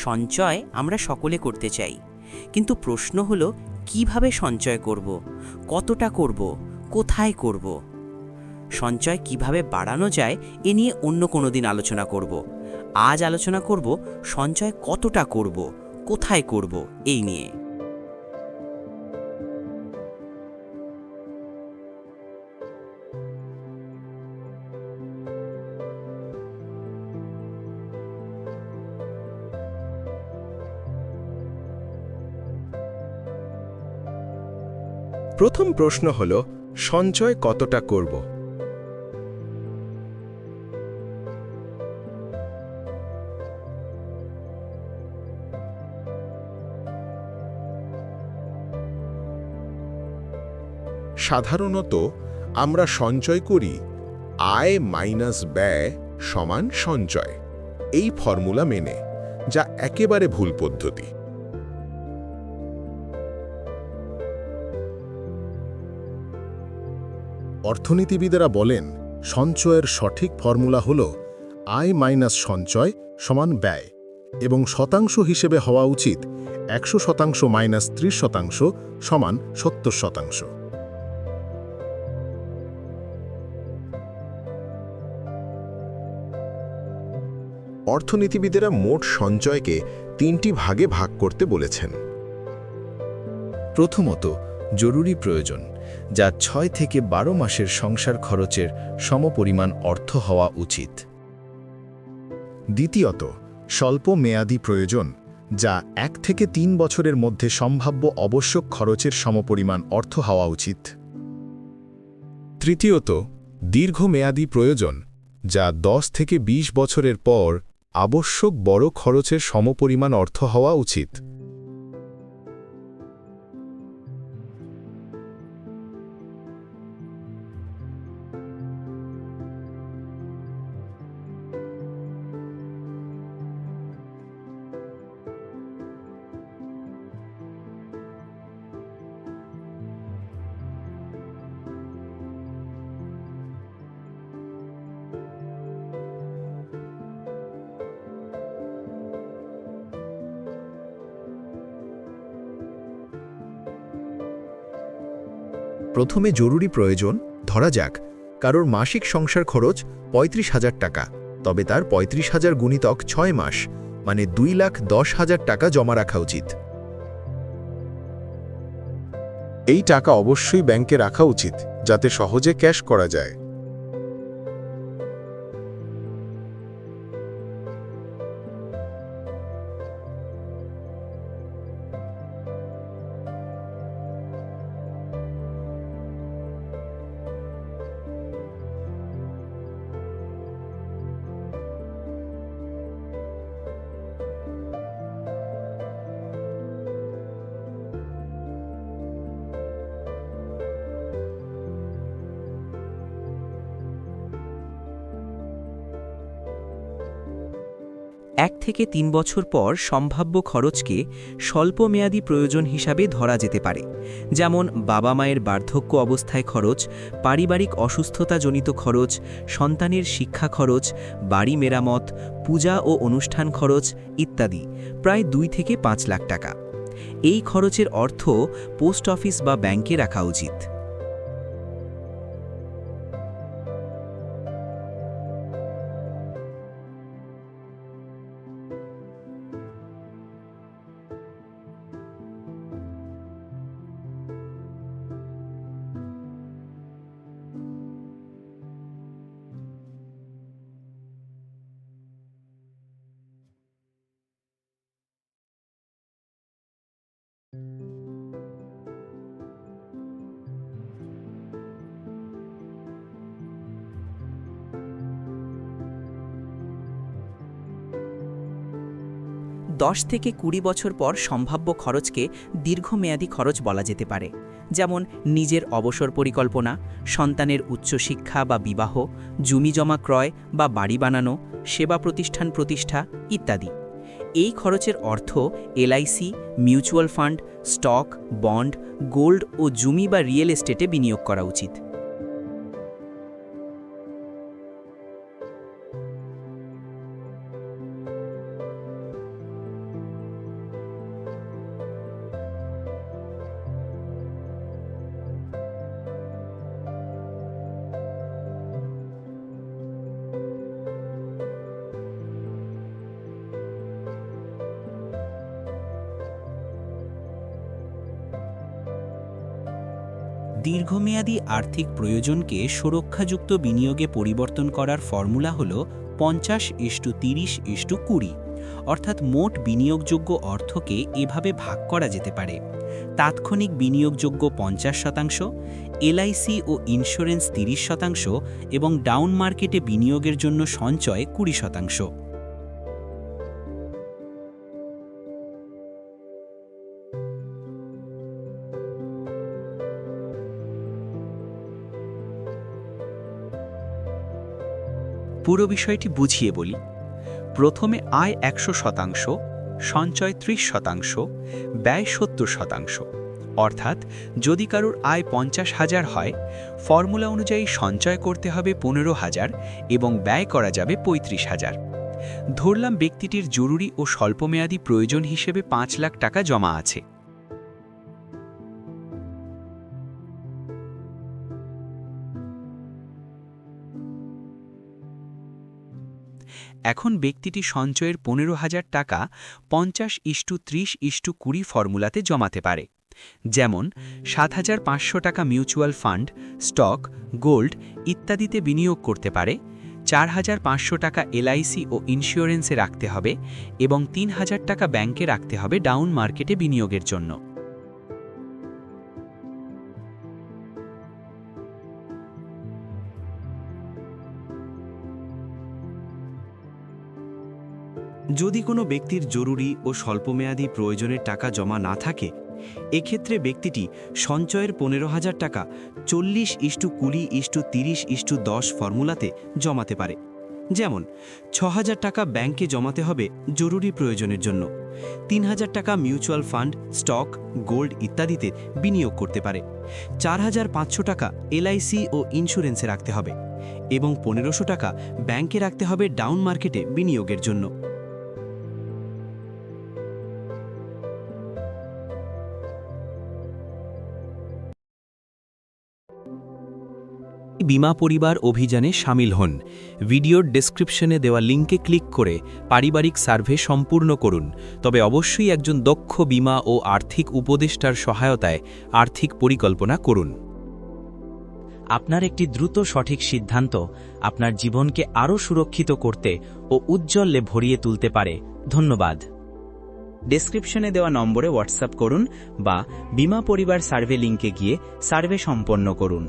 সঞ্চয় আমরা সকলে করতে চাই, কিন্তু প্রশ্ন হলো কিভাবে সঞ্চয় করব, কতটা করব, কোথায় করব। সঞ্চয় কিভাবে বাড়ানো যায় এ নিয়ে অন্য কোনো দিন আলোচনা করব। আজ আলোচনা করব সঞ্চয় কতটা করব, কোথায় করব এই নিয়ে। প্রথম প্রশ্ন হল, সঞ্চয় কতটা করব। সাধারণত আমরা সঞ্চয় করি আয় মাইনাস ব্যয় সমান সঞ্চয়, এই ফর্মুলা মেনে, যা একেবারে ভুল পদ্ধতি। অর্থনীতিবিদেরা বলেন সঞ্চয়ের সঠিক ফর্মুলা হল আয় মাইনাস সঞ্চয় সমান ব্যয়, এবং শতাংশ হিসেবে হওয়া উচিত 100% মাইনাস 30% সমান 70%। অর্থনীতিবিদেরা মোট সঞ্চয়কে 3টি ভাগে ভাগ করতে বলেছেন। প্রথমত, জরুরি প্রয়োজন, যা 6 থেকে 12 মাসের সংসার খরচের সমপরিমাণ অর্থ হওয়া উচিত। দ্বিতীয়ত, স্বল্প মেয়াদী প্রয়োজন, যা 1 থেকে 3 বছরের মধ্যে সম্ভাব্য আবশ্যক খরচের সমপরিমাণ অর্থ হওয়া উচিত। তৃতীয়ত, দীর্ঘমেয়াদী প্রয়োজন, যা 10 থেকে 20 বছরের পর আবশ্যক বড় খরচের সমপরিমাণ অর্থ হওয়া উচিত। প্রথমে জরুরি প্রয়োজন, ধরা যাক কারোর মাসিক সংসার খরচ 35,000 টাকা, তবে তার 35,000 গুণিতক 6 মাস মানে 2,10,000 টাকা জমা রাখা উচিত। এই টাকা অবশ্যই ব্যাংকে রাখা উচিত, যাতে সহজে ক্যাশ করা যায়। এক থেকে 3 বছর পর সম্ভাব্য খরচকে স্বল্পমেয়াদী প্রয়োজন হিসাবে ধরা যেতে পারে, যেমন বাবা মায়ের বার্ধক্য অবস্থায় খরচ, পারিবারিক অসুস্থতাজনিত খরচ, সন্তানের শিক্ষা খরচ, বাড়ি মেরামত, পূজা ও অনুষ্ঠান খরচ ইত্যাদি, প্রায় 2 থেকে 5 লাখ টাকা। এই খরচের অর্থ পোস্ট অফিস বা ব্যাংকে রাখা উচিত। দশ থেকে 20 বছর পর সম্ভাব্য খরচকে দীর্ঘমেয়াদী খরচ বলা যেতে পারে, যেমন নিজের অবসর পরিকল্পনা, সন্তানের উচ্চশিক্ষা বা বিবাহ, জমি জমা ক্রয় বা বাড়ি বানানো, সেবা প্রতিষ্ঠান প্রতিষ্ঠা ইত্যাদি। এই খরচের অর্থ LIC, mutual fund, stock, bond, gold ও জমি বা রিয়েল এস্টেটে বিনিয়োগ করা উচিত। দীর্ঘমেয়াদী আর্থিক প্রয়োজনকে সুরক্ষাযুক্ত বিনিয়োগে পরিবর্তন করার ফর্মুলা হল 50:30:20, অর্থাৎ মোট বিনিয়োগযোগ্য অর্থকে এভাবে ভাগ করা যেতে পারে: তাৎক্ষণিক বিনিয়োগযোগ্য 50%, এলআইসি ও ইন্স্যুরেন্স 30% এবং ডাউন মার্কেটে বিনিয়োগের জন্য সঞ্চয় 20%। পুরো বিষয়টি বুঝিয়ে বলি। প্রথমে আয় 100%, সঞ্চয় 30%, ব্যয় 70%। অর্থাৎ যদি কারোর আয় 50,000 হয়, ফর্মুলা অনুযায়ী সঞ্চয় করতে হবে 15,000 এবং ব্যয় করা যাবে 35,000। ধরলাম ব্যক্তিটির জরুরি ও স্বল্পমেয়াদী প্রয়োজন হিসেবে 5 লাখ টাকা জমা আছে। এখন ব্যক্তিটি সঞ্চয়ের 15,000 টাকা 50:30:20 ফর্মুলাতে জমাতে পারে। যেমন 7,500 টাকা মিউচুয়াল ফান্ড, স্টক, গোল্ড ইত্যাদিতে বিনিয়োগ করতে পারে, 4,500 টাকা এলআইসি ও ইন্স্যুরেন্সে রাখতে হবে এবং 3,000 টাকা ব্যাংকে রাখতে হবে ডাউন মার্কেটে বিনিয়োগের জন্য। যদি কোনো ব্যক্তির জরুরি ও স্বল্পমেয়াদী প্রয়োজনের টাকা জমা না থাকে, এক্ষেত্রে ব্যক্তিটি সঞ্চয়ের 15,000 টাকা 40:20:30:10 ফর্মুলাতে জমাতে পারে। যেমন 6,000 টাকা ব্যাংকে জমাতে হবে জরুরি প্রয়োজনের জন্য, 3,000 টাকা মিউচুয়াল ফান্ড, স্টক, গোল্ড ইত্যাদিতে বিনিয়োগ করতে পারে, 4,500 টাকা এলআইসি ও ইন্স্যুরেন্সে রাখতে হবে এবং 1,500 টাকা ব্যাংকে রাখতে হবে ডাউন মার্কেটে বিনিয়োগের জন্য। বীমা পরিবার অভিযানে শামিল হন। ভিডিওর ডেসক্রিপশনে দেওয়া লিঙ্কে ক্লিক করে পারিবারিক সার্ভে সম্পূর্ণ করুন। তবে অবশ্যই একজন দক্ষ বীমা ও আর্থিক উপদেষ্টার সহায়তায় আর্থিক পরিকল্পনা করুন। আপনার একটি দ্রুত সঠিক সিদ্ধান্ত আপনার জীবনকে আরও সুরক্ষিত করতে ও উজ্জ্বলে ভরিয়ে তুলতে পারে। ধন্যবাদ। ডেসক্রিপশনে দেওয়া নম্বরে হোয়াটসঅ্যাপ করুন বা বীমা পরিবার সার্ভে লিঙ্কে গিয়ে সার্ভে সম্পন্ন করুন।